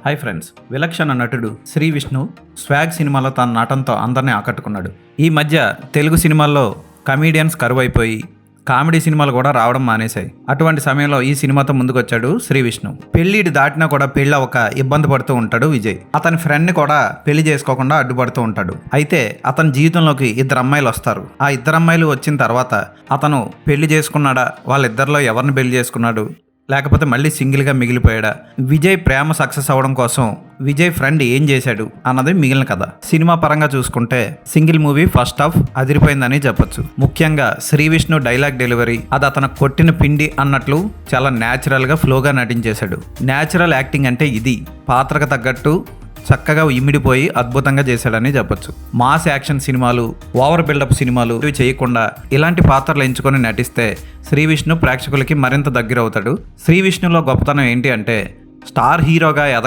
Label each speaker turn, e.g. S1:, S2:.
S1: Hi friends, విలక్షణ నటుడు Shri Vishnu swag సినిమాలో తన నటనతో అందరినీ ఆకట్టుకున్నాడు. ఈ మధ్య తెలుగు సినిమాల్లో కమీడియన్స్ కరువైపోయి కామెడీ సినిమాలు కూడా రావడం మానేశాయి. అటువంటి సమయంలో ఈ సినిమాతో ముందుకొచ్చాడు శ్రీ విష్ణు. పెళ్లిడి దాటినా కూడా పెళ్ళి ఒక ఇబ్బంది పడుతూ ఉంటాడు విజయ్. అతని ఫ్రెండ్ని కూడా పెళ్లి చేసుకోకుండా అడ్డుపడుతూ ఉంటాడు. అయితే అతని జీవితంలోకి ఇద్దరు అమ్మాయిలు వస్తారు. ఆ ఇద్దరు అమ్మాయిలు వచ్చిన తర్వాత అతను పెళ్లి చేసుకున్నాడా, వాళ్ళిద్దరిలో ఎవరిని పెళ్లి చేసుకున్నాడు, లేకపోతే మళ్ళీ సింగిల్గా మిగిలిపోయాడా, విజయ్ ప్రేమ సక్సెస్ అవ్వడం కోసం విజయ్ ఫ్రెండ్ ఏం చేశాడు అన్నది మిగిలిన కథ. సినిమా పరంగా చూసుకుంటే సింగిల్ మూవీ ఫస్ట్ హాఫ్ అదిరిపోయిందని చెప్పొచ్చు. ముఖ్యంగా శ్రీ విష్ణు డైలాగ్ డెలివరీ అది అతను కొట్టిన పిండి అన్నట్లు చాలా న్యాచురల్గా ఫ్లోగా నటించేశాడు. న్యాచురల్ యాక్టింగ్ అంటే ఇది. పాత్రకు తగ్గట్టు చక్కగా ఇమిడిపోయి అద్భుతంగా చేశాడని చెప్పొచ్చు. మాస్ యాక్షన్ సినిమాలు, ఓవర్ బిల్డప్ సినిమాలు ఇవి చేయకుండా ఇలాంటి పాత్రలు ఎంచుకొని నటిస్తే శ్రీ విష్ణు ప్రేక్షకులకి మరింత దగ్గర అవుతాడు. శ్రీ విష్ణులో గొప్పతనం ఏంటి అంటే స్టార్ హీరోగా ఎదగాలి